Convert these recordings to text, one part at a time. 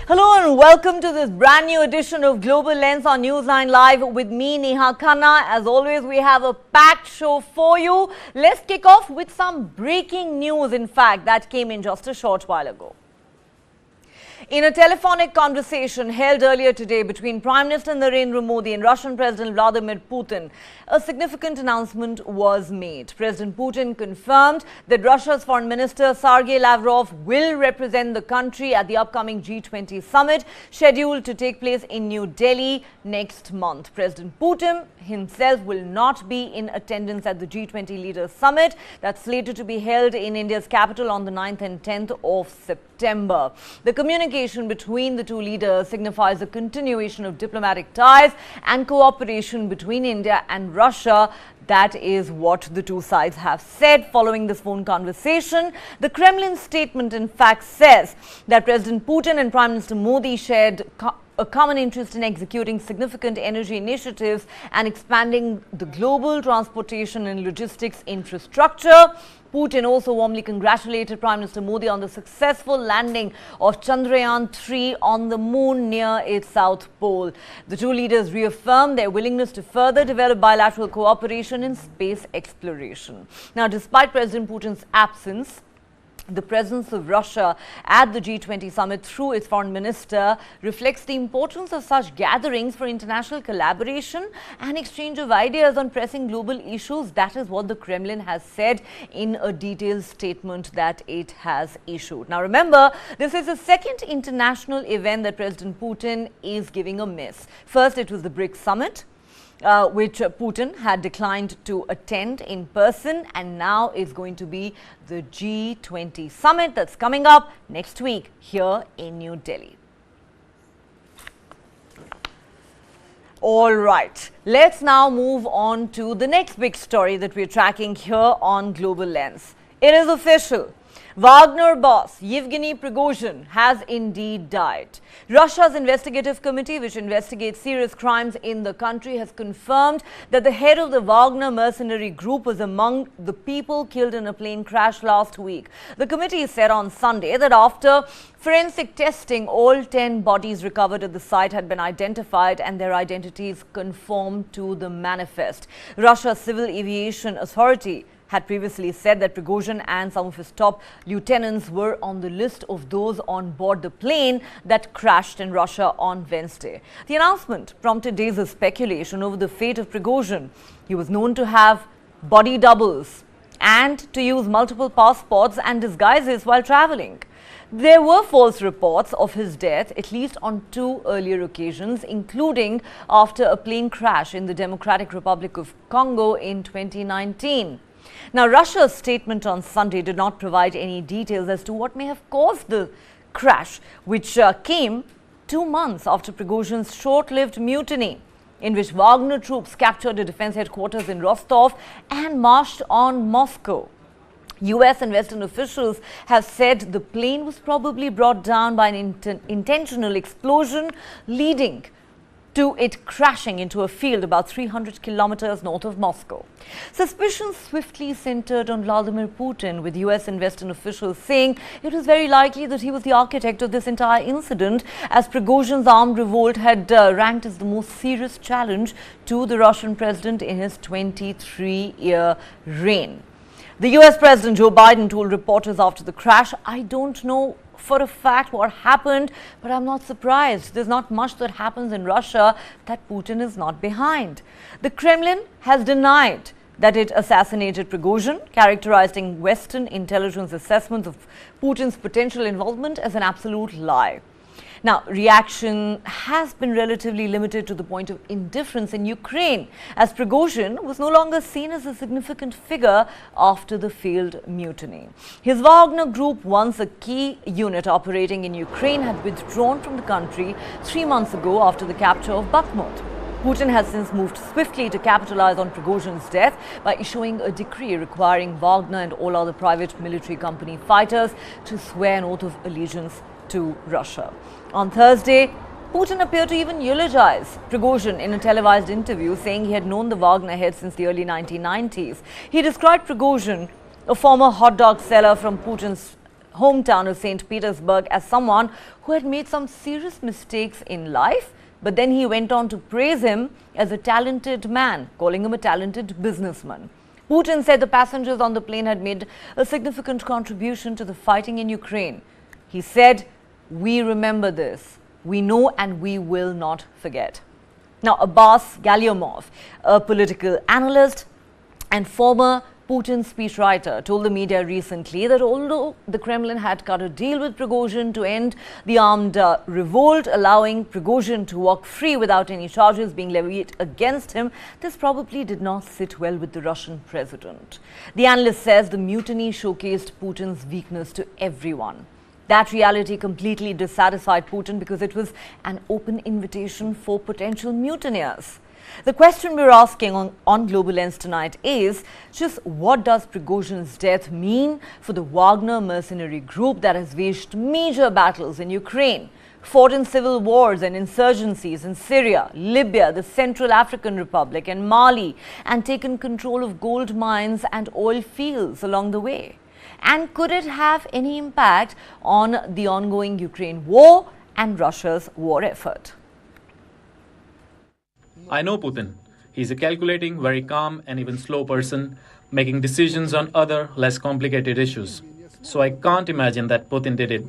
Hello and welcome to this brand new edition of Global Lens on News9 Live with me, Neha Khanna. As always, we have a packed show for you. Let's kick off with some breaking news, in fact, that came in just a short while ago. In a telephonic conversation held earlier today between Prime Minister Narendra Modi and Russian President Vladimir Putin, a significant announcement was made. President Putin confirmed that Russia's Foreign Minister Sergei Lavrov will represent the country at the upcoming G20 summit scheduled to take place in New Delhi next month. President Putin himself will not be in attendance at the G20 Leaders Summit that's slated to be held in India's capital on the 9th and 10th of September. The communication between the two leaders signifies a continuation of diplomatic ties and cooperation between India and Russia. That is what the two sides have said following this phone conversation. The Kremlin statement, in fact, says that President Putin and Prime Minister Modi shared a common interest in executing significant energy initiatives and expanding the global transportation and logistics infrastructure. Putin also warmly congratulated Prime Minister Modi on the successful landing of Chandrayaan-3 on the moon near its south pole. The two leaders reaffirmed their willingness to further develop bilateral cooperation in space exploration. Now, despite President Putin's absence, the presence of Russia at the G20 summit through its foreign minister reflects the importance of such gatherings for international collaboration and exchange of ideas on pressing global issues. That is what the Kremlin has said in a detailed statement that it has issued. Now remember, this is the second international event that President Putin is giving a miss. First, it was the BRICS summit, which Putin had declined to attend in person, and now is going to be the G20 summit that's coming up next week here in New Delhi. All right, let's now move on to the next big story that we're tracking here on Global Lens. It is official. Wagner boss Yevgeny Prigozhin has indeed died. Russia's investigative committee, which investigates serious crimes in the country, has confirmed that the head of the Wagner mercenary group was among the people killed in a plane crash last week. The committee said on Sunday that after forensic testing, all 10 bodies recovered at the site had been identified and their identities conformed to the manifest. Russia's Civil Aviation Authority had previously said that Prigozhin and some of his top lieutenants were on the list of those on board the plane that crashed in Russia on Wednesday. The announcement prompted days of speculation over the fate of Prigozhin. He was known to have body doubles and to use multiple passports and disguises while traveling. There were false reports of his death, at least on 2 earlier occasions, including after a plane crash in the Democratic Republic of Congo in 2019. Now, Russia's statement on Sunday did not provide any details as to what may have caused the crash, which came 2 months after Prigozhin's short-lived mutiny, in which Wagner troops captured a defense headquarters in Rostov and marched on Moscow. US and Western officials have said the plane was probably brought down by an intentional explosion, leading to it crashing into a field about 300 kilometers north of Moscow. Suspicions swiftly centered on Vladimir Putin, with US and Western officials saying it was very likely that he was the architect of this entire incident, as Prigozhin's armed revolt had ranked as the most serious challenge to the Russian president in his 23-year reign. The US President Joe Biden told reporters after the crash, "I don't know for a fact what happened, but I'm not surprised. There's not much that happens in Russia that Putin is not behind." The Kremlin has denied that it assassinated Prigozhin, characterizing Western intelligence assessments of Putin's potential involvement as an absolute lie. Now, reaction has been relatively limited to the point of indifference in Ukraine, as Prigozhin was no longer seen as a significant figure after the failed mutiny. His Wagner Group, once a key unit operating in Ukraine, had withdrawn from the country 3 months ago after the capture of Bakhmut. Putin has since moved swiftly to capitalize on Prigozhin's death by issuing a decree requiring Wagner and all other private military company fighters to swear an oath of allegiance to Russia. On Thursday, Putin appeared to even eulogize Prigozhin in a televised interview, saying he had known the Wagner head since the early 1990s. He described Prigozhin, a former hot dog seller from Putin's hometown of St. Petersburg as someone who had made some serious mistakes in life, but then he went on to praise him as a talented man, calling him a talented businessman. Putin said the passengers on the plane had made a significant contribution to the fighting in Ukraine. He said, "We remember this. We know and we will not forget." Now, Abbas Galyamov, a political analyst and former Putin speechwriter, told the media recently that although the Kremlin had cut a deal with Prigozhin to end the armed revolt, allowing Prigozhin to walk free without any charges being levied against him, this probably did not sit well with the Russian president. The analyst says the mutiny showcased Putin's weakness to everyone. That reality completely dissatisfied Putin because it was an open invitation for potential mutineers. The question we're asking on Global Lens tonight is just what does Prigozhin's death mean for the Wagner mercenary group that has waged major battles in Ukraine, fought in civil wars and insurgencies in Syria, Libya, the Central African Republic and Mali, and taken control of gold mines and oil fields along the way? And could it have any impact on the ongoing Ukraine war and Russia's war effort? I know Putin. He's a calculating, very calm and even slow person, making decisions on other, less complicated issues. So I can't imagine that Putin did it.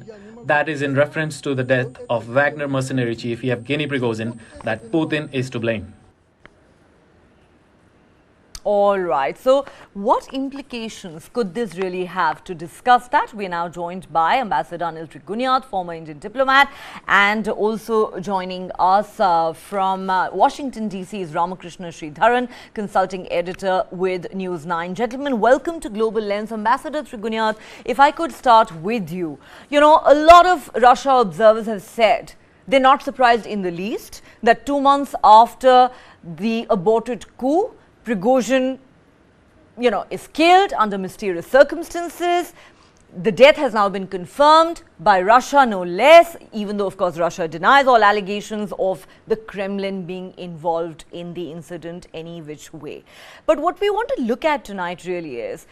That is in reference to the death of Wagner mercenary chief Yevgeny Prigozhin, that Putin is to blame. All right. So what implications could this really have? To discuss that, we are now joined by Ambassador Anil Trigunyat, former Indian diplomat, and also joining us from Washington, D.C. is Ramakrishna Sridharan, consulting editor with News9. Gentlemen, welcome to Global Lens. Ambassador Trigunyat, if I could start with you. You know, a lot of Russia observers have said they're not surprised in the least that 2 months after the aborted coup, Prigozhin, is killed under mysterious circumstances. The death has now been confirmed by Russia, no less, even though, of course, Russia denies all allegations of the Kremlin being involved in the incident any which way. But what we want to look at tonight really is,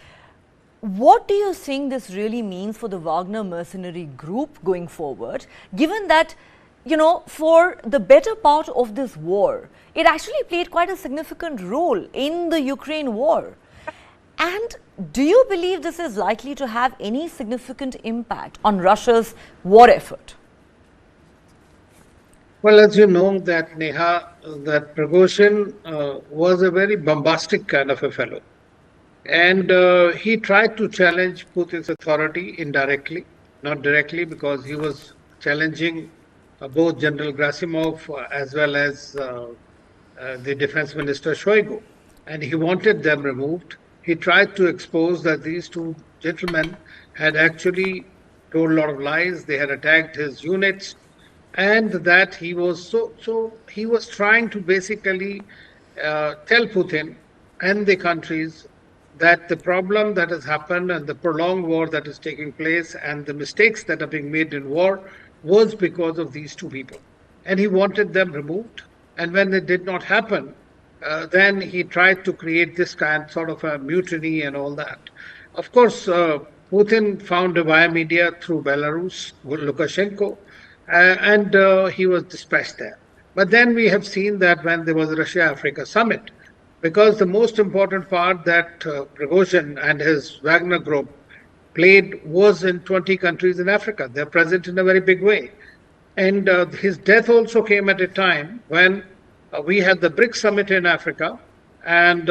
what do you think this really means for the Wagner mercenary group going forward, given that, for the better part of this war, it actually played quite a significant role in the Ukraine war? And do you believe this is likely to have any significant impact on Russia's war effort? Well, as you know, that Neha, that Prigozhin was a very bombastic kind of a fellow. And he tried to challenge Putin's authority indirectly, not directly, because he was challenging both General Gerasimov as well as the defense minister Shoigu, and he wanted them removed. He tried to expose that these two gentlemen had actually told a lot of lies. They had attacked his units, and that he was he was trying to basically tell Putin and the countries that the problem that has happened and the prolonged war that is taking place and the mistakes that are being made in war was because of these two people, and he wanted them removed. And when it did not happen, then he tried to create this sort of a mutiny and all that. Of course, Putin found a via media through Belarus, Lukashenko, and he was dispatched there. But then we have seen that when there was a Russia-Africa summit, because the most important part that Prigozhin and his Wagner Group played was in 20 countries in Africa. They're present in a very big way. And his death also came at a time when we had the BRICS summit in Africa, and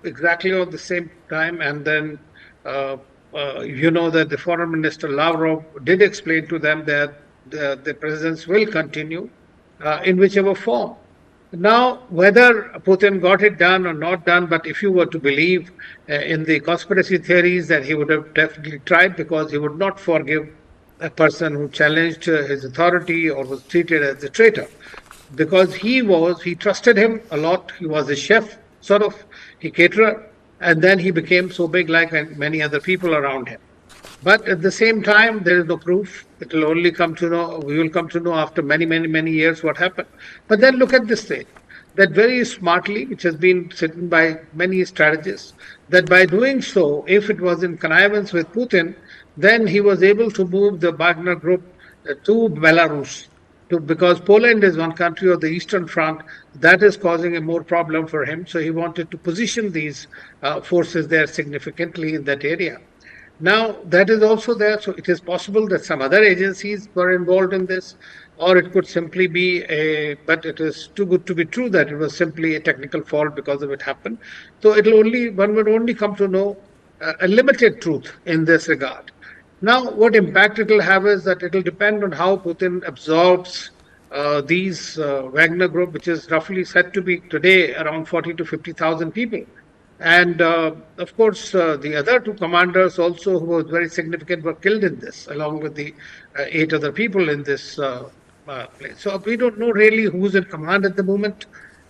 exactly at the same time. And then, that the foreign minister Lavrov did explain to them that the presence will continue in whichever form. Now, whether Putin got it done or not done, but if you were to believe in the conspiracy theories, that he would have definitely tried, because he would not forgive a person who challenged his authority or was treated as a traitor, because he trusted him a lot. He was a chef, sort of, he caterer, and then he became so big like many other people around him. But at the same time, there is no proof. It will only we will come to know after many, many, many years what happened. But then look at this thing, that very smartly, which has been written by many strategists, that by doing so, if it was in connivance with Putin, then he was able to move the Wagner Group to Belarus. Because Poland is one country of the Eastern Front, that is causing a more problem for him. So he wanted to position these forces there significantly in that area. Now, that is also there. So it is possible that some other agencies were involved in this, or it could simply be but it is too good to be true that it was simply a technical fault because of it happened. So one would only come to know a limited truth in this regard. Now, what impact it will have is that it will depend on how Putin absorbs these Wagner Group, which is roughly said to be today around 40 to 50,000 people. And of course, the other two commanders also, who were very significant, were killed in this, along with the 8 other people in this place. So we don't know really who's in command at the moment.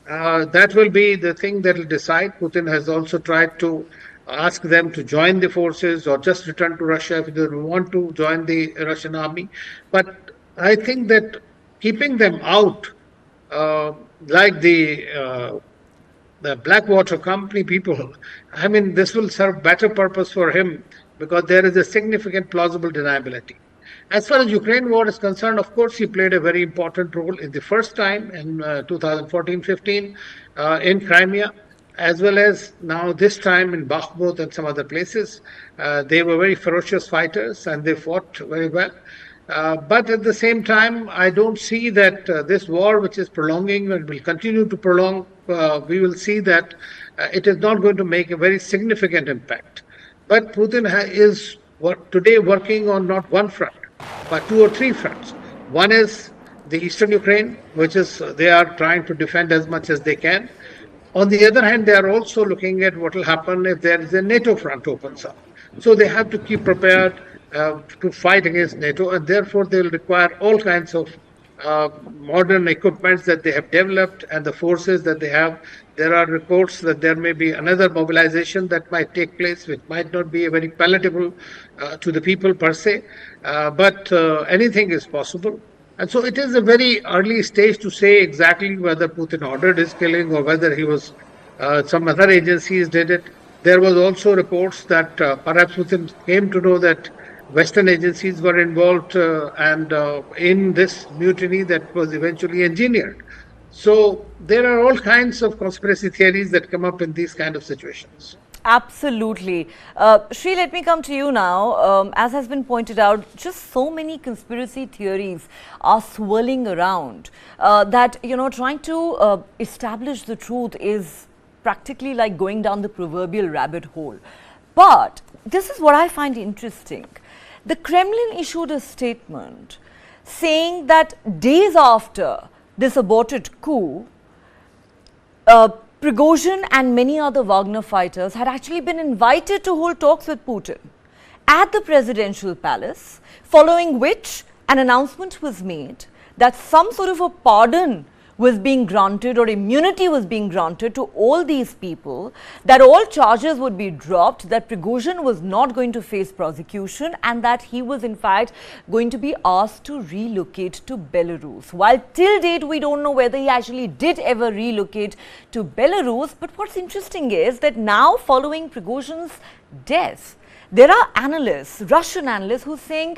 That will be the thing that will decide. Putin has also tried to ask them to join the forces or just return to Russia if they don't want to join the Russian army. But I think that keeping them out, like the Blackwater Company people, I mean, this will serve better purpose for him because there is a significant plausible deniability. As far as Ukraine war is concerned, of course, he played a very important role in the first time in 2014-15 in Crimea, as well as now this time in Bakhmut and some other places. They were very ferocious fighters and they fought very well. But at the same time, I don't see that this war, which is prolonging and will continue to prolong, we will see that it is not going to make a very significant impact. But Putin is today working on not one front, but 2 or 3 fronts. One is the eastern Ukraine, which is they are trying to defend as much as they can. On the other hand, they are also looking at what will happen if there is a NATO front opens up. So they have to keep prepared to fight against NATO, and therefore they will require all kinds of modern equipments that they have developed and the forces that they have. There are reports that there may be another mobilization that might take place, which might not be very palatable to the people per se, but anything is possible. And so it is a very early stage to say exactly whether Putin ordered his killing or whether he was some other agencies did it. There was also reports that perhaps Putin came to know that Western agencies were involved and in this mutiny that was eventually engineered. So there are all kinds of conspiracy theories that come up in these kind of situations. Absolutely. Shri, let me come to you now. As has been pointed out, just so many conspiracy theories are swirling around that, trying to establish the truth is practically like going down the proverbial rabbit hole. But this is what I find interesting. The Kremlin issued a statement saying that days after this aborted coup, Prigozhin and many other Wagner fighters had actually been invited to hold talks with Putin at the presidential palace, following which an announcement was made that some sort of a pardon was being granted or immunity was being granted to all these people, that all charges would be dropped, that Prigozhin was not going to face prosecution, and that he was in fact going to be asked to relocate to Belarus. While till date we don't know whether he actually did ever relocate to Belarus, but what's interesting is that now, following Prigozhin's death, there are analysts, Russian analysts, who are saying,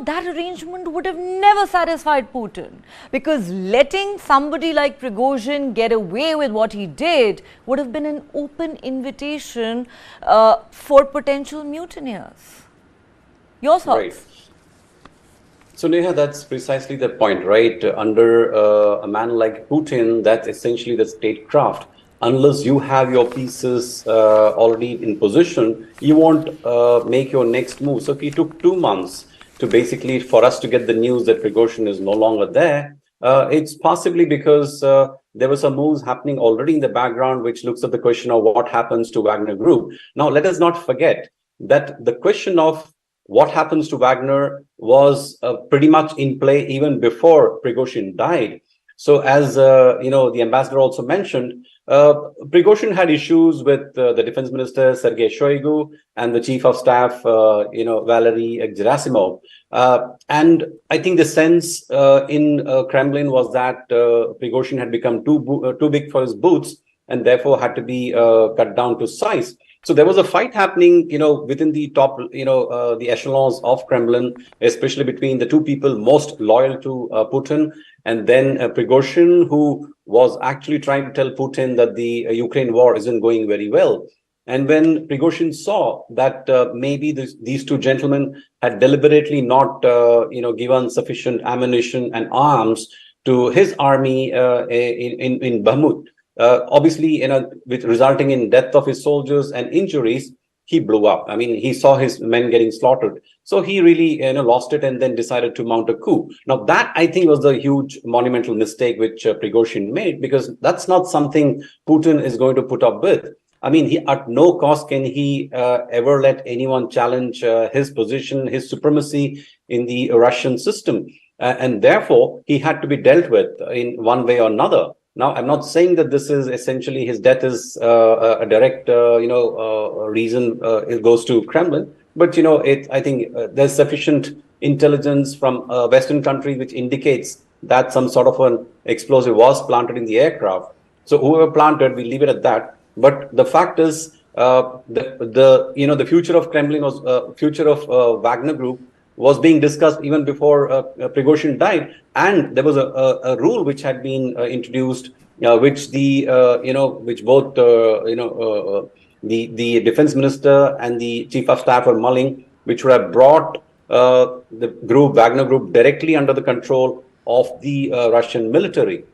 that arrangement would have never satisfied Putin, because letting somebody like Prigozhin get away with what he did would have been an open invitation for potential mutineers. Your thoughts? Right. So Neha, that's precisely the point, right? Under a man like Putin, that's essentially the statecraft. Unless you have your pieces already in position, you won't make your next move. So he took 2 months to basically for us to get the news that Prigozhin is no longer there. It's possibly because there were some moves happening already in the background, which looks at the question of what happens to Wagner Group. Now, let us not forget that the question of what happens to Wagner was pretty much in play even before Prigozhin died. So as the ambassador also mentioned, Prigozhin had issues with the defense minister, Sergei Shoigu, and the chief of staff, Valery Gerasimov. And I think the sense in Kremlin was that Prigozhin had become too big for his boots and therefore had to be cut down to size. So there was a fight happening, within the top, the echelons of Kremlin, especially between the two people most loyal to Putin, and then Prigozhin, who was actually trying to tell Putin that the Ukraine war isn't going very well. And when Prigozhin saw that maybe these two gentlemen had deliberately not, given sufficient ammunition and arms to his army in Bakhmut, obviously, with resulting in death of his soldiers and injuries, he blew up. I mean, he saw his men getting slaughtered. So he really, lost it and then decided to mount a coup. Now, that I think was the huge monumental mistake which Prigozhin made, because that's not something Putin is going to put up with. I mean, he at no cost can he ever let anyone challenge his position, his supremacy in the Russian system. And therefore, he had to be dealt with in one way or another. Now, I'm not saying that this is essentially his death is a direct, reason it goes to Kremlin. But, I think there's sufficient intelligence from a Western country which indicates that some sort of an explosive was planted in the aircraft. So whoever planted, we leave it at that. But the fact is, the future of Kremlin was future of Wagner Group was being discussed even before Prigozhin died, and there was a rule which had been introduced, which which both the defense minister and the chief of staff were mulling, which would have brought the Wagner Group directly under the control of the Russian military.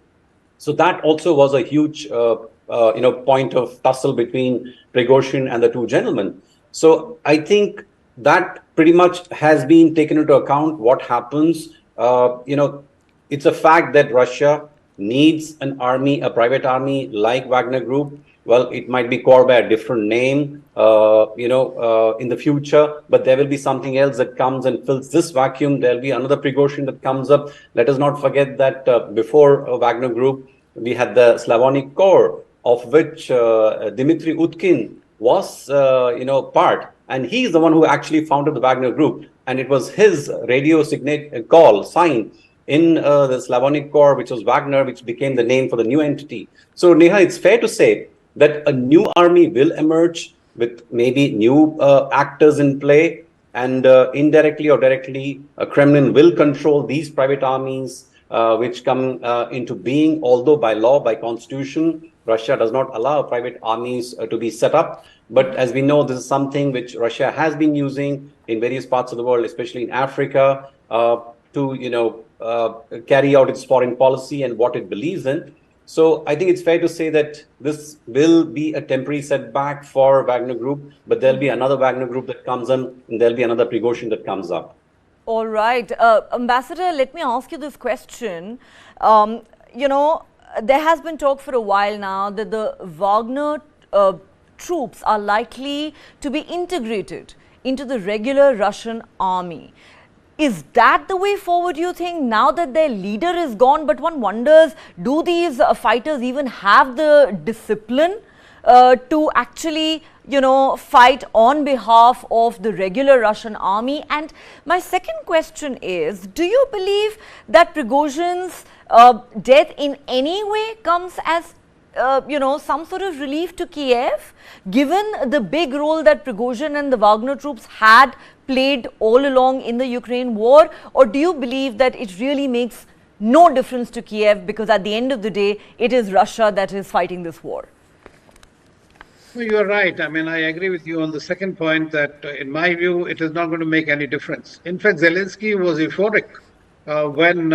So that also was a huge point of tussle between Prigozhin and the two gentlemen. So I think that pretty much has been taken into account. What happens, it's a fact that Russia needs an army, a private army like Wagner Group. Well, it might be called by a different name, in the future, but there will be something else that comes and fills this vacuum. There'll be another Prigozhin that comes up. Let us not forget that before Wagner Group, we had the Slavonic Corps, of which Dmitry Utkin was, part. And he's the one who actually founded the Wagner Group. And it was his radio sign in the Slavonic Corps, which was Wagner, which became the name for the new entity. So, Neha, it's fair to say that a new army will emerge with maybe new actors in play. And indirectly or directly, Kremlin will control these private armies, which come into being, although by law, by constitution, Russia does not allow private armies to be set up. But as we know, this is something which Russia has been using in various parts of the world, especially in Africa, to carry out its foreign policy and what it believes in. So I think it's fair to say that this will be a temporary setback for Wagner Group, but there'll be another Wagner Group that comes in, and there'll be another Prigozhin that comes up. All right. Ambassador, let me ask you this question. There has been talk for a while now that the Wagner troops are likely to be integrated into the regular Russian army. Is that the way forward, you think, now that their leader is gone? But one wonders, do these fighters even have the discipline to actually, fight on behalf of the regular Russian army? And my second question is, do you believe that Prigozhin's death in any way comes as some sort of relief to Kiev, given the big role that Prigozhin and the Wagner troops had played all along in the Ukraine war? Or do you believe that it really makes no difference to Kiev, because at the end of the day, it is Russia that is fighting this war? Well, you are right. I mean, I agree with you on the second point that, in my view, it is not going to make any difference. In fact, Zelensky was euphoric when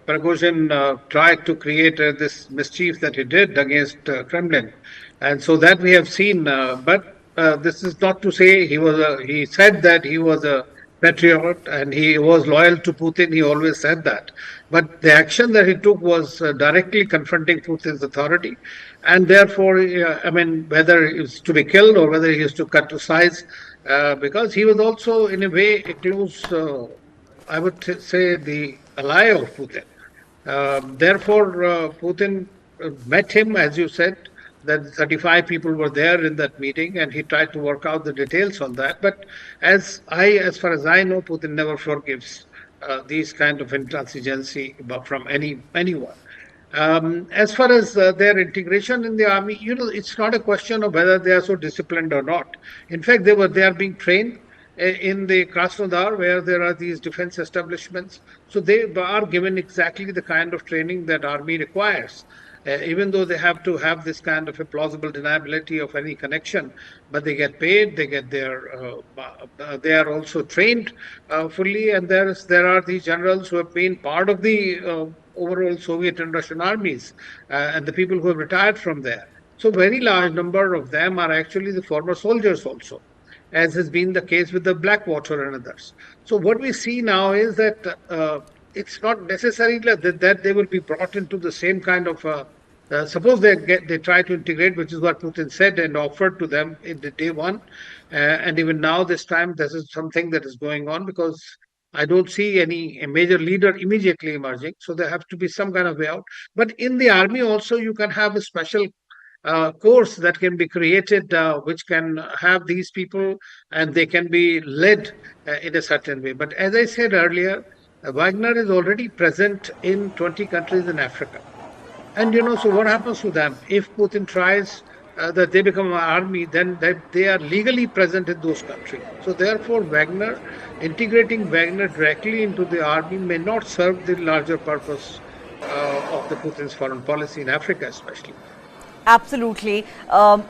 Prigozhin tried to create this mischief that he did against Kremlin. And so that we have seen. But this is not to say he said that he was a patriot and he was loyal to Putin. He always said that. But the action that he took was directly confronting Putin's authority. And therefore, whether he was to be killed or whether he was to cut to size, because he was also, in a way, a close, I would say, the ally of Putin. Therefore, Putin met him, as you said, that 35 people were there in that meeting, and he tried to work out the details on that. But as far as I know, Putin never forgives these kind of intransigency from anyone. As far as their integration in the army, it's not a question of whether they are so disciplined or not. In fact, they are being trained in the Krasnodar, where there are these defense establishments. So they are given exactly the kind of training that army requires. Even though they have to have this kind of a plausible deniability of any connection, but they get paid, they get they are also trained fully, and there are these generals who have been part of the overall Soviet and Russian armies, and the people who have retired from there. So, very large number of them are actually the former soldiers also, as has been the case with the Blackwater and others. So, what we see now is that it's not necessarily that they will be brought into the same kind of. Suppose they try to integrate, which is what Putin said and offered to them in the day one, and even now this time this is something that is going on because I don't see any a major leader immediately emerging. So there have to be some kind of way out. But in the army also, you can have a special course that can be created, which can have these people and they can be led in a certain way. But as I said earlier, Wagner is already present in 20 countries in Africa. And so what happens to them if Putin tries that they become an army? Then they are legally present in those countries. So therefore, integrating Wagner directly into the army may not serve the larger purpose of the Putin's foreign policy in Africa, especially. Absolutely.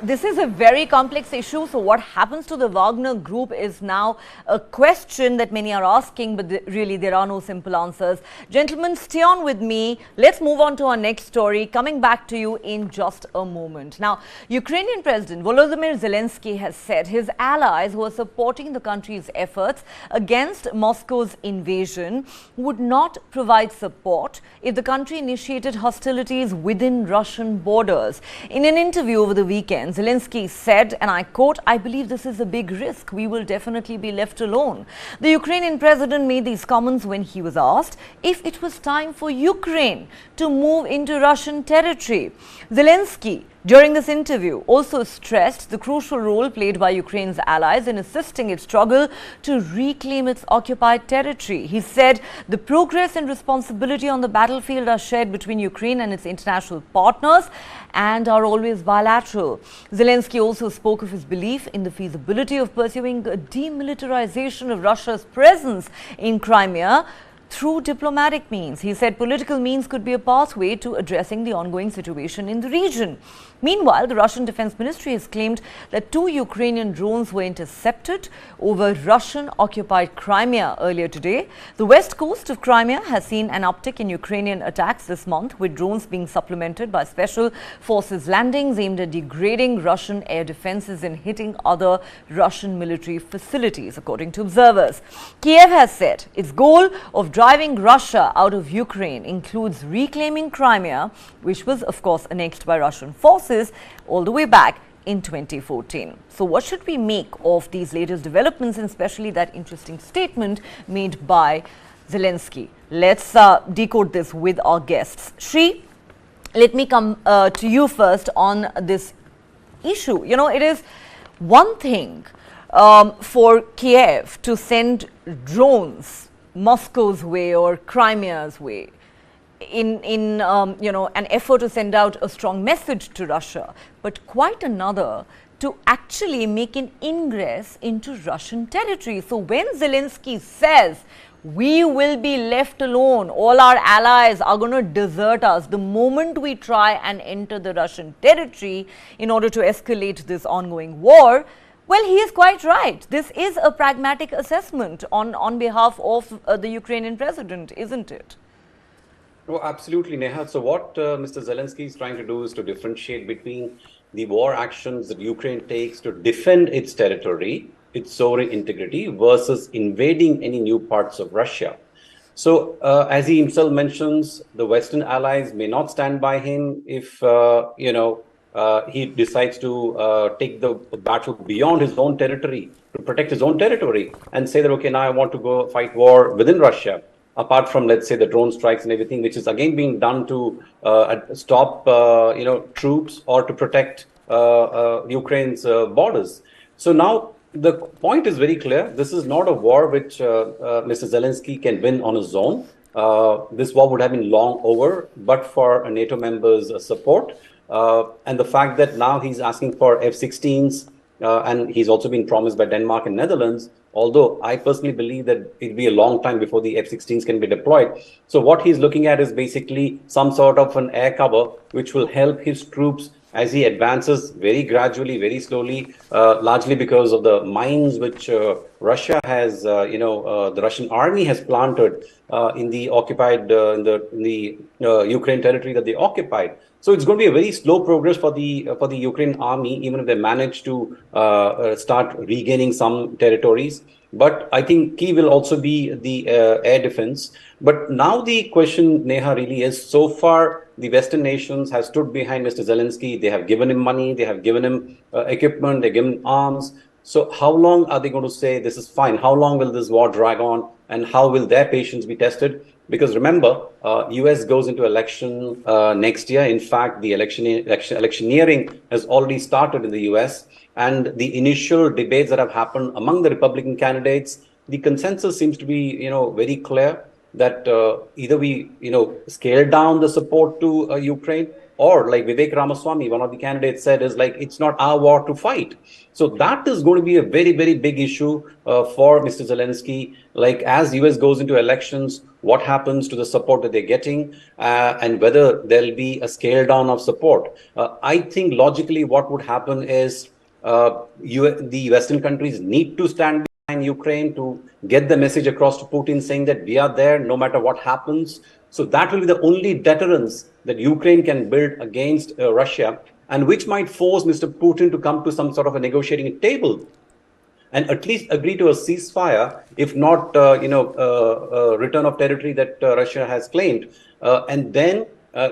This is a very complex issue. So what happens to the Wagner Group is now a question that many are asking, but really there are no simple answers. Gentlemen, stay on with me. Let's move on to our next story, coming back to you in just a moment. Now, Ukrainian President Volodymyr Zelensky has said his allies who are supporting the country's efforts against Moscow's invasion would not provide support if the country initiated hostilities within Russian borders. In an interview over the weekend, Zelensky said, and I quote, "I believe this is a big risk. We will definitely be left alone." The Ukrainian president made these comments when he was asked if it was time for Ukraine to move into Russian territory. Zelensky, during this interview, also stressed the crucial role played by Ukraine's allies in assisting its struggle to reclaim its occupied territory. He said the progress and responsibility on the battlefield are shared between Ukraine and its international partners and are always bilateral. Zelensky also spoke of his belief in the feasibility of pursuing a demilitarization of Russia's presence in Crimea through diplomatic means. He said political means could be a pathway to addressing the ongoing situation in the region. Meanwhile, the Russian Defense Ministry has claimed that 2 Ukrainian drones were intercepted over Russian-occupied Crimea earlier today. The west coast of Crimea has seen an uptick in Ukrainian attacks this month, with drones being supplemented by special forces landings aimed at degrading Russian air defenses and hitting other Russian military facilities, according to observers. Kiev has said its goal of driving Russia out of Ukraine includes reclaiming Crimea, which was, of course, annexed by Russian forces all the way back in 2014. So what should we make of these latest developments, and especially that interesting statement made by Zelensky? Let's decode this with our guests. Shri, let me come to you first on this issue. It is one thing for Kiev to send drones Moscow's way or Crimea's way in an effort to send out a strong message to Russia, but quite another to actually make an ingress into Russian territory. So when Zelensky says we will be left alone, all our allies are going to desert us the moment we try and enter the Russian territory in order to escalate this ongoing war, well, he is quite right. This is a pragmatic assessment on behalf of the Ukrainian president, isn't it? Oh, absolutely, Neha. So what Mr. Zelensky is trying to do is to differentiate between the war actions that Ukraine takes to defend its territory, its sovereign integrity, versus invading any new parts of Russia. So as he himself mentions, the Western allies may not stand by him if, he decides to take the battle beyond his own territory, to protect his own territory, and say that, okay, now I want to go fight war within Russia. Apart from, let's say, the drone strikes and everything, which is again being done to stop, troops or to protect Ukraine's borders. So now the point is very clear. This is not a war which Mr. Zelensky can win on his own. this war would have been long over, but for NATO members' support. And the fact that now he's asking for F-16s, and he's also been promised by Denmark and Netherlands, although I personally believe that it'll be a long time before the F-16s can be deployed. So what he's looking at is basically some sort of an air cover, which will help his troops as he advances very gradually, very slowly, largely because of the mines which Russia has, the Russian army has planted in the occupied, in the Ukraine territory that they occupied. So it's going to be a very slow progress for the Ukraine army, even if they manage to start regaining some territories. But I think key will also be the air defense. But now the question, Neha, really is, so far the Western nations have stood behind Mr. Zelensky. They have given him money, they have given him equipment, they've given him arms. So how long are they going to say this is fine? How long will this war drag on? And how will their patience be tested? Because remember, US goes into election next year. In fact, the electioneering has already started in the US. And the initial debates that have happened among the Republican candidates, the consensus seems to be, very clear that either we, scale down the support to Ukraine, or like Vivek Ramaswamy, one of the candidates said, is like, it's not our war to fight. So that is going to be a very, very big issue for Mr. Zelensky. Like, as US goes into elections, what happens to the support that they're getting, and whether there'll be a scale down of support. I think logically what would happen is the Western countries need to stand behind Ukraine to get the message across to Putin saying that we are there no matter what happens. So that will be the only deterrence that Ukraine can build against Russia, and which might force Mr. Putin to come to some sort of a negotiating table and at least agree to a ceasefire, if not, return of territory that Russia has claimed, and then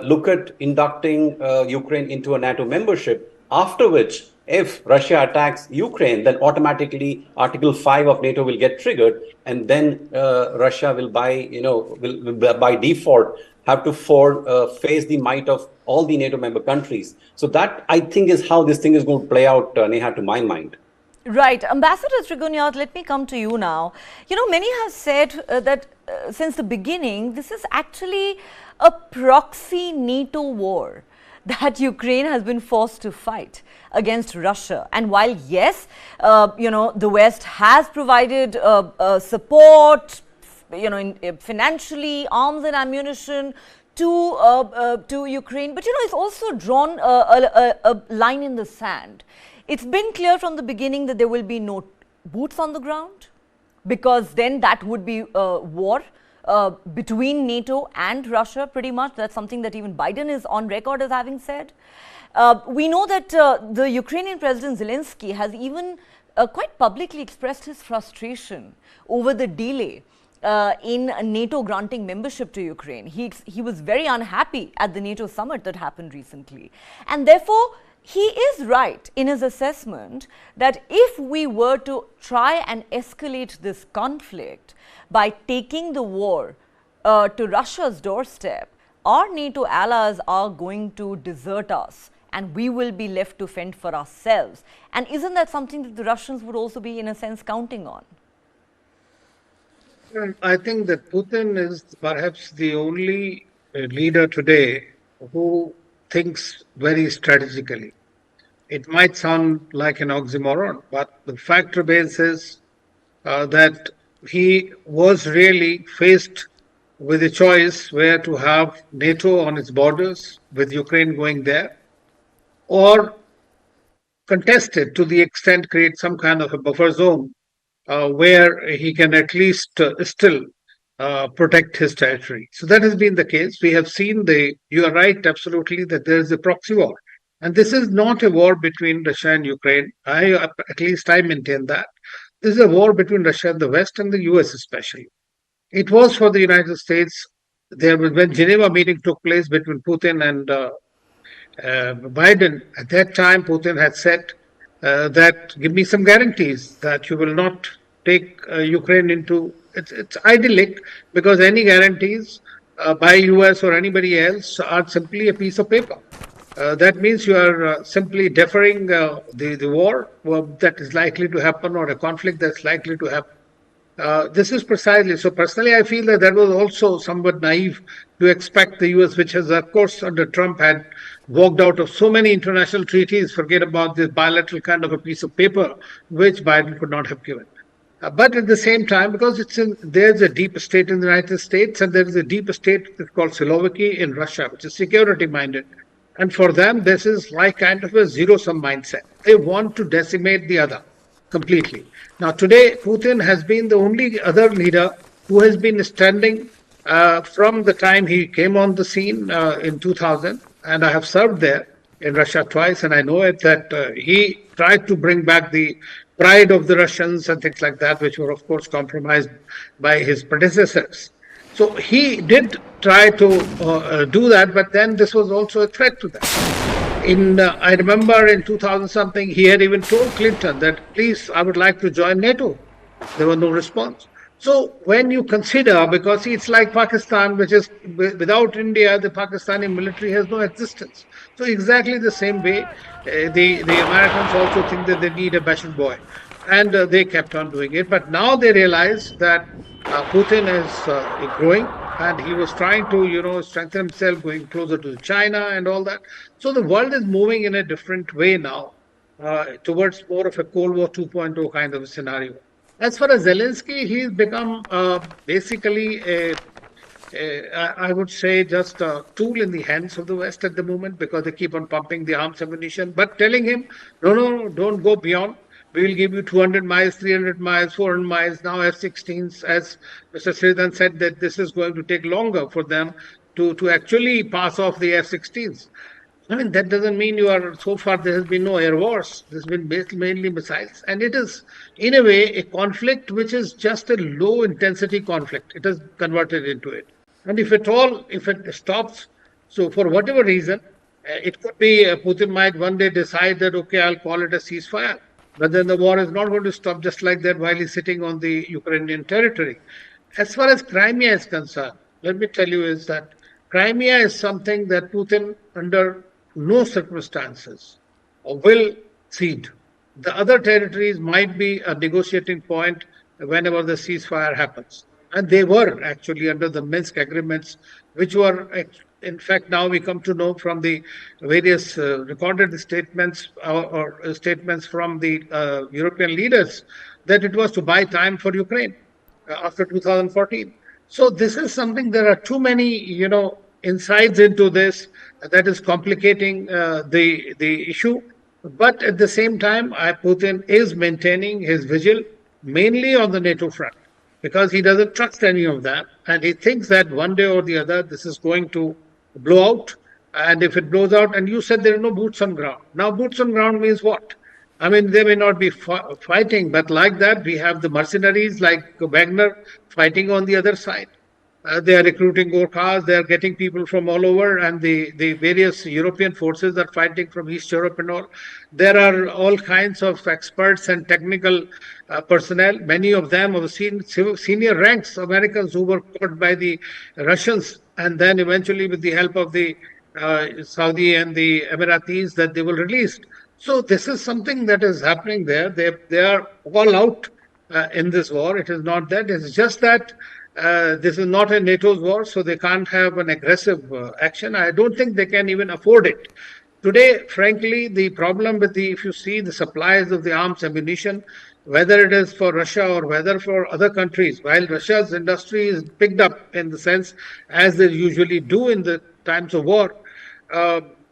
look at inducting Ukraine into a NATO membership, after which, if Russia attacks Ukraine, then automatically Article 5 of NATO will get triggered, and then Russia will by default have to face the might of all the NATO member countries. So that, I think, is how this thing is going to play out, Neha, to my mind. Right. Ambassador Trigonyat, let me come to you now. Many have said that since the beginning, this is actually a proxy NATO war that Ukraine has been forced to fight against Russia. And while, yes, the West has provided support, financially, arms and ammunition to Ukraine, but, it's also drawn a line in the sand. It's been clear from the beginning that there will be no boots on the ground, because then that would be a war between NATO and Russia, pretty much. That's something that even Biden is on record as having said. We know that the Ukrainian President Zelensky has even quite publicly expressed his frustration over the delay in NATO granting membership to Ukraine. He was very unhappy at the NATO summit that happened recently. And therefore, he is right in his assessment that if we were to try and escalate this conflict by taking the war to Russia's doorstep, our NATO allies are going to desert us and we will be left to fend for ourselves. And isn't that something that the Russians would also be, in a sense, counting on? I think that Putin is perhaps the only leader today who thinks very strategically. It might sound like an oxymoron, but the fact remains is that he was really faced with a choice where to have NATO on its borders, with Ukraine going there, or contest it to the extent create some kind of a buffer zone where he can at least still protect his territory. So that has been the case. We have seen you are right, absolutely, that there is a proxy war. And this is not a war between Russia and Ukraine. At least I maintain that. This is a war between Russia and the West, and the US especially. It was for the United States. When Geneva meeting took place between Putin and Biden, at that time Putin had said that give me some guarantees that you will not take Ukraine into. It's idyllic, because any guarantees by US or anybody else are simply a piece of paper. That means you are simply deferring the war that is likely to happen, or a conflict that's likely to happen. This is precisely so. Personally, I feel that was also somewhat naive to expect the US, which has, of course, under Trump, had walked out of so many international treaties. Forget about this bilateral kind of a piece of paper, which Biden could not have given. But at the same time, because there's a deep state in the United States, and there is a deep state called Siloviki in Russia, which is security minded. And for them, this is like kind of a zero sum mindset. They want to decimate the other completely. Now, today, Putin has been the only other leader who has been standing from the time he came on the scene in 2000. And I have served there in Russia twice, and I know it that he tried to bring back the pride of the Russians and things like that, which were, of course, compromised by his predecessors. So he did try to do that, but then this was also a threat to them. I remember in 2000 something, he had even told Clinton that, please, I would like to join NATO. There was no response. So when you consider, because it's like Pakistan, which is without India, the Pakistani military has no existence. So exactly the same way, the Americans also think that they need a Bashir boy, and they kept on doing it. But now they realize that Putin is growing, and he was trying to, strengthen himself, going closer to China and all that. So the world is moving in a different way now, towards more of a Cold War 2.0 kind of a scenario. As far as Zelensky, he's become basically I would say, just a tool in the hands of the West at the moment, because they keep on pumping the arms ammunition, but telling him, no, don't go beyond. We will give you 200 miles, 300 miles, 400 miles, now F-16s, as Mr. Sridhan said, that this is going to take longer for them to actually pass off the F-16s. I mean, that doesn't mean so far there has been no air wars. There's been mainly missiles. And it is, in a way, a conflict which is just a low intensity conflict. It has converted into it. And if it stops, so for whatever reason, it could be Putin might one day decide that, okay, I'll call it a ceasefire. But then the war is not going to stop just like that while he's sitting on the Ukrainian territory. As far as Crimea is concerned, let me tell you is that Crimea is something that Putin, under no circumstances, will cede. The other territories might be a negotiating point whenever the ceasefire happens. And they were actually under the Minsk agreements, which were, in fact, now we come to know from the various recorded statements or statements from the European leaders that it was to buy time for Ukraine after 2014. So this is something, there are too many, insights into this that is complicating the issue. But at the same time, Putin is maintaining his vigil mainly on the NATO front, because he doesn't trust any of that. And he thinks that one day or the other, this is going to blow out. And if it blows out, and you said there are no boots on ground. Now, boots on ground means what? I mean, they may not be fighting, but like that, we have the mercenaries like Wagner fighting on the other side. They are recruiting Gorkhas, they are getting people from all over, and the various European forces are fighting from East Europe and all. There are all kinds of experts and technical personnel, many of them of senior ranks, Americans who were caught by the Russians, and then eventually with the help of the Saudi and the Emiratis that they were released. So this is something that is happening there. They are all out in this war. It is not that. It's just that this is not a NATO's war, so they can't have an aggressive action. I don't think they can even afford it. Today, frankly, the problem with if you see the supplies of the arms ammunition, whether it is for Russia or whether for other countries, while Russia's industry is picked up in the sense as they usually do in the times of war,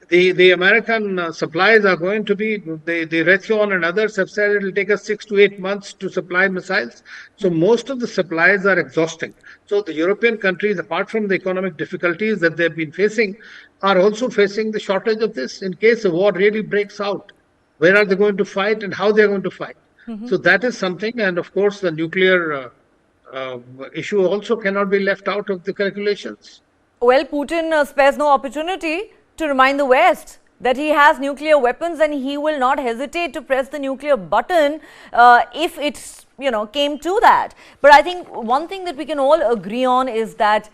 the American supplies are going to be, the Raytheon and others have said it will take us 6 to 8 months to supply missiles. So most of the supplies are exhausting. So the European countries, apart from the economic difficulties that they've been facing, are also facing the shortage of this. In case a war really breaks out, where are they going to fight and how they're going to fight? Mm-hmm. So that is something. And of course, the nuclear issue also cannot be left out of the calculations. Well, Putin spares no opportunity to remind the West that he has nuclear weapons and he will not hesitate to press the nuclear button if it came to that. But I think one thing that we can all agree on is that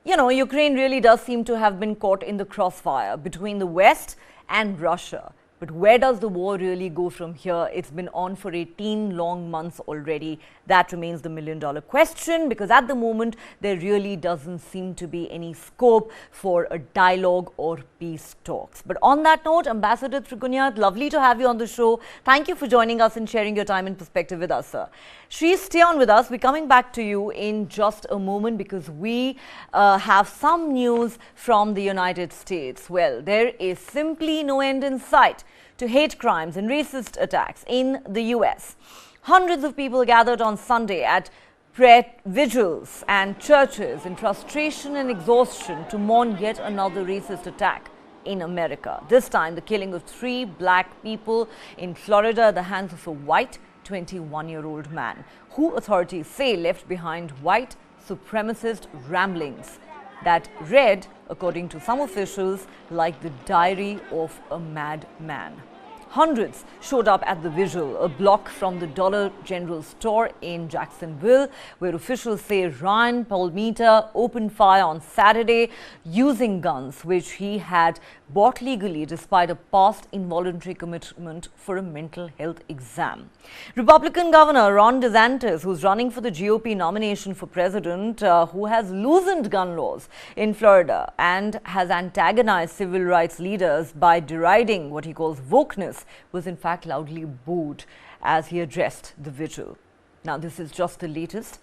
Ukraine really does seem to have been caught in the crossfire between the West and Russia. But where does the war really go from here? It's been on for 18 long months already. That remains the million-dollar question, because at the moment there really doesn't seem to be any scope for a dialogue or peace talks. But on that note, Ambassador Prigozhin, lovely to have you on the show. Thank you for joining us and sharing your time and perspective with us, sir. Shri, stay on with us. We're coming back to you in just a moment, because we have some news from the United States. Well, there is simply no end in sight to hate crimes and racist attacks in the US. Hundreds of people gathered on Sunday at prayer vigils and churches in frustration and exhaustion to mourn yet another racist attack in America. This time, the killing of 3 black people in Florida at the hands of a white 21-year-old man, who authorities say left behind white supremacist ramblings that read, according to some officials, like the diary of a madman. Hundreds showed up at the vigil, a block from the Dollar General store in Jacksonville, where officials say Ryan Palmita opened fire on Saturday using guns which he had bought legally despite a past involuntary commitment for a mental health exam. Republican Governor Ron DeSantis, who's running for the GOP nomination for president, who has loosened gun laws in Florida and has antagonized civil rights leaders by deriding what he calls wokeness, was in fact loudly booed as he addressed the vigil. Now, this is just the latest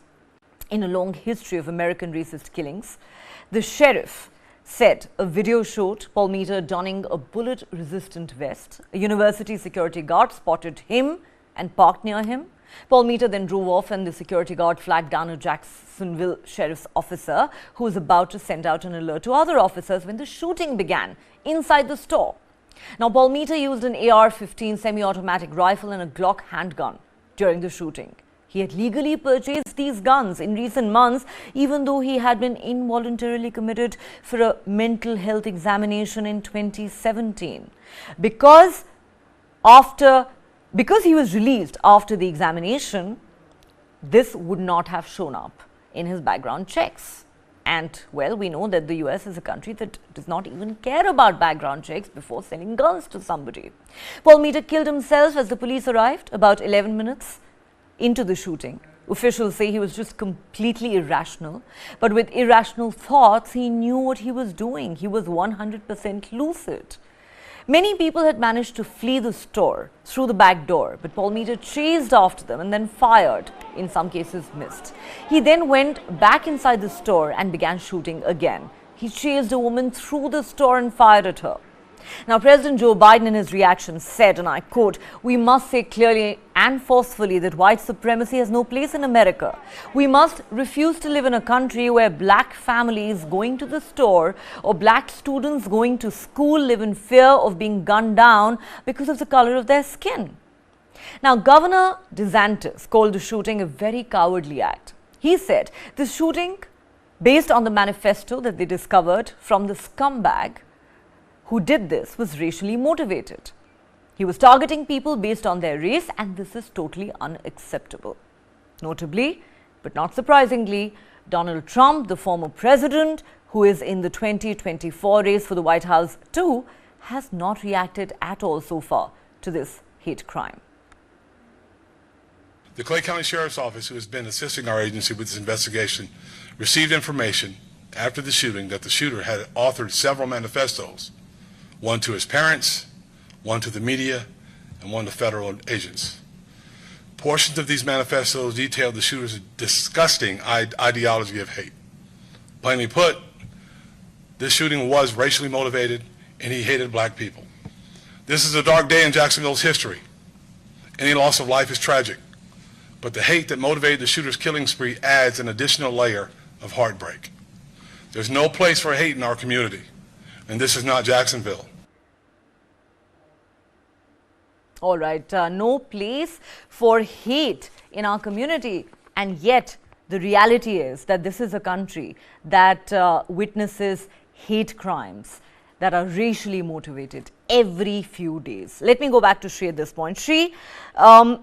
in a long history of American racist killings. The sheriff said a video showed Palmita donning a bullet-resistant vest. A university security guard spotted him and parked near him. Palmita then drove off, and the security guard flagged down a Jacksonville sheriff's officer who was about to send out an alert to other officers when the shooting began inside the store. Now, Palmita used an AR-15 semi-automatic rifle and a Glock handgun during the shooting. He had legally purchased these guns in recent months, even though he had been involuntarily committed for a mental health examination in 2017. Because he was released after the examination, this would not have shown up in his background checks. And, well, we know that the US is a country that does not even care about background checks before selling guns to somebody. Palmita killed himself as the police arrived about 11 minutes into the shooting. Officials say he was just completely irrational, but with irrational thoughts, he knew what he was doing. He was 100% lucid. Many people had managed to flee the store through the back door, but Palmita chased after them and then fired, in some cases missed. He then went back inside the store and began shooting again. He chased a woman through the store and fired at her. Now, President Joe Biden in his reaction said, and I quote, "We must say clearly and forcefully that white supremacy has no place in America. We must refuse to live in a country where black families going to the store or black students going to school live in fear of being gunned down because of the color of their skin." Now, Governor DeSantis called the shooting a very cowardly act. He said the shooting, based on the manifesto that they discovered from the scumbag who did this, was racially motivated. He was targeting people based on their race, and this is totally unacceptable. Notably, but not surprisingly, Donald Trump, the former president, who is in the 2024 race for the White House too, has not reacted at all so far to this hate crime. The Clay County Sheriff's Office, who has been assisting our agency with this investigation, received information after the shooting that the shooter had authored several manifestos, one to his parents, one to the media, and one to federal agents. Portions of these manifestos detailed the shooter's disgusting ideology of hate. Plainly put, this shooting was racially motivated, and he hated black people. This is a dark day in Jacksonville's history. Any loss of life is tragic, but the hate that motivated the shooter's killing spree adds an additional layer of heartbreak. There's no place for hate in our community, and this is not Jacksonville. All right, no place for hate in our community, and yet the reality is that this is a country that witnesses hate crimes that are racially motivated every few days. Let me go back to Shri at this point. Shri, the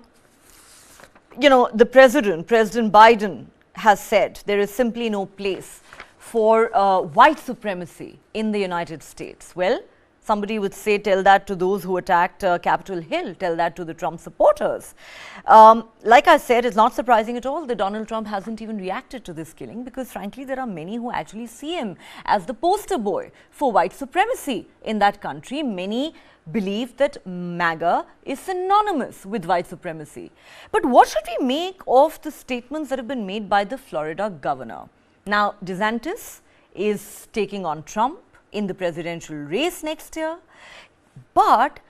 President Biden has said there is simply no place for white supremacy in the United States. Well, Somebody would say, tell that to those who attacked Capitol Hill, tell that to the Trump supporters. Like I said, it's not surprising at all that Donald Trump hasn't even reacted to this killing, because frankly, there are many who actually see him as the poster boy for white supremacy in that country. Many believe that MAGA is synonymous with white supremacy. But what should we make of the statements that have been made by the Florida governor? Now, DeSantis is taking on Trump in the presidential race next year. But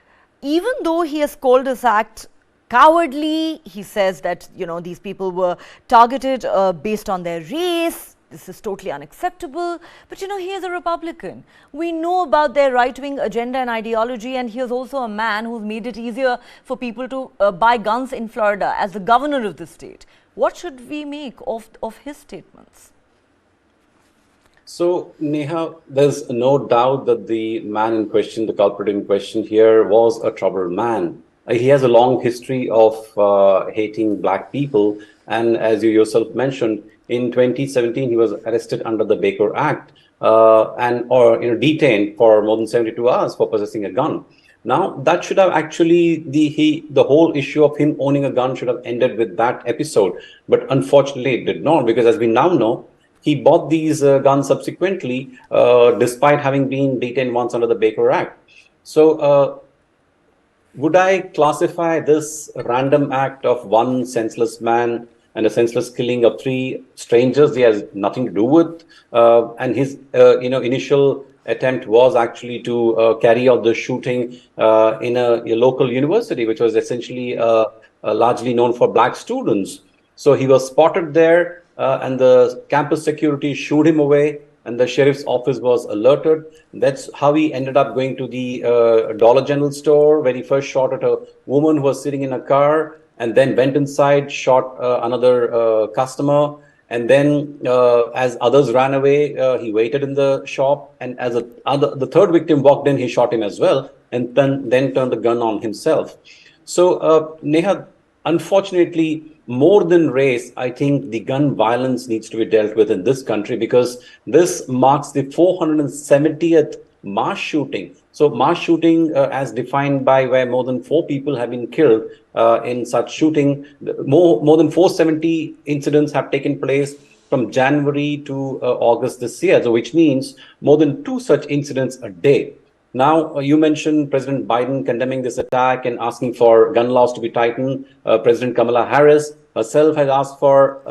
even though he has called this act cowardly, he says that, these people were targeted based on their race. This is totally unacceptable. But, he is a Republican. We know about their right-wing agenda and ideology, and he is also a man who's made it easier for people to buy guns in Florida as the governor of the state. What should we make of his statements? So, Neha, there's no doubt that the man in question, the culprit in question here, was a troubled man. He has a long history of hating black people. And as you yourself mentioned, in 2017, he was arrested under the Baker Act or detained for more than 72 hours for possessing a gun. Now, that should have actually, the whole issue of him owning a gun should have ended with that episode. But unfortunately, it did not, because as we now know, he bought these guns subsequently, despite having been detained once under the Baker Act. So, would I classify this random act of one senseless man and a senseless killing of three strangers he has nothing to do with? And his, initial attempt was actually to carry out the shooting in a local university, which was essentially largely known for black students. So he was spotted there. And the campus security shooed him away, and the sheriff's office was alerted. That's how he ended up going to the Dollar General store, where he first shot at a woman who was sitting in a car, and then went inside, shot another customer. And then as others ran away, he waited in the shop. And as the third victim walked in, he shot him as well, and then turned the gun on himself. So, Neha, unfortunately, more than race, I think the gun violence needs to be dealt with in this country, because this marks the 470th mass shooting. So mass shooting as defined by where more than 4 people have been killed in such shooting. More than 470 incidents have taken place from January to August this year, so which means more than 2 such incidents a day. Now, you mentioned President Biden condemning this attack and asking for gun laws to be tightened. President Kamala Harris herself has asked for,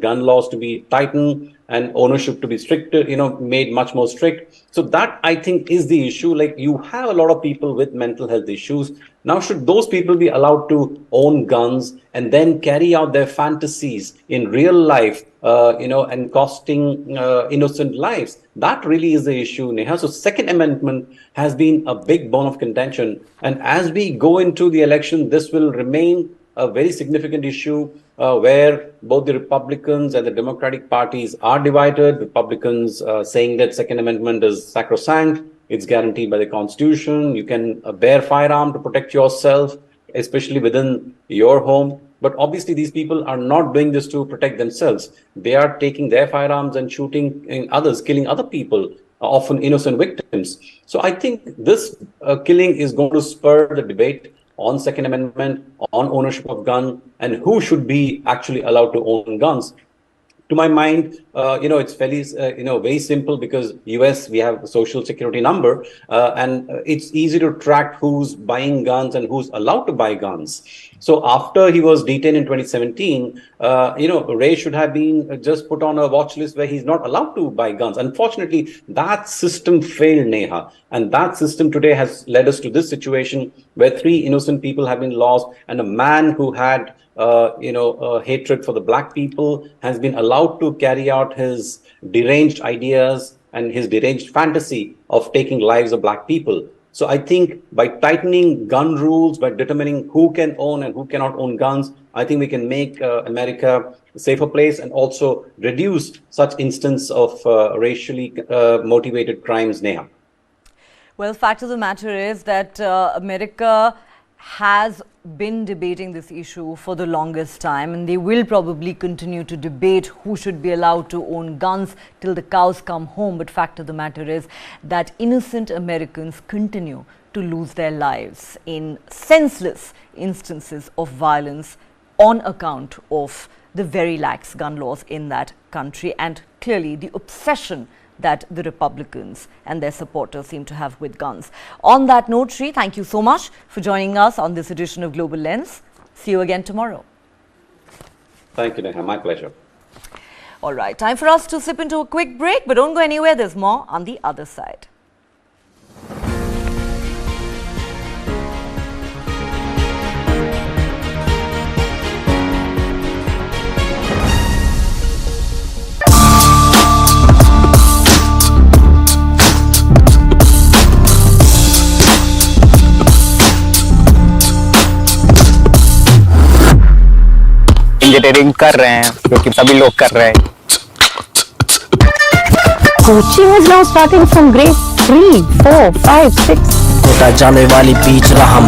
gun laws to be tightened and ownership to be strict, made much more strict. So that, I think, is the issue. Like, you have a lot of people with mental health issues. Now, should those people be allowed to own guns and then carry out their fantasies in real life, and costing innocent lives? That really is the issue, Neha. So Second Amendment has been a big bone of contention. And as we go into the election, this will remain a very significant issue where both the Republicans and the Democratic parties are divided. Republicans saying that Second Amendment is sacrosanct. It's guaranteed by the Constitution. You can bear firearm to protect yourself, especially within your home. But obviously, these people are not doing this to protect themselves. They are taking their firearms and shooting others, killing other people, often innocent victims. So I think this killing is going to spur the debate on Second Amendment, on ownership of gun, and who should be actually allowed to own guns. To my mind, it's fairly, very simple, because US, we have a social security number, and it's easy to track who's buying guns and who's allowed to buy guns. So after he was detained in 2017, Ray should have been just put on a watch list where he's not allowed to buy guns. Unfortunately, that system failed, Neha. And that system today has led us to this situation where 3 innocent people have been lost, and a man who had hatred for the black people has been allowed to carry out his deranged ideas and his deranged fantasy of taking lives of black people. So I think by tightening gun rules, by determining who can own and who cannot own guns, I think we can make America a safer place and also reduce such instances of racially motivated crimes, Neha. Well, fact of the matter is that America has been debating this issue for the longest time, and they will probably continue to debate who should be allowed to own guns till the cows come home. But fact of the matter is that innocent Americans continue to lose their lives in senseless instances of violence on account of the very lax gun laws in that country, and clearly the obsession that the Republicans and their supporters seem to have with guns. On that note, Shri, thank you so much for joining us on this edition of Global Lens. See you again tomorrow. Thank you, Neha. My pleasure. All right, time for us to slip into a quick break, but don't go anywhere. There's more on the other side. Engineering कर रहे हैं जो कि सभी लोग कर रहे हैं Coaching is now starting from grade 3, 4, 5, 6. होता जाने वाली बीच रहा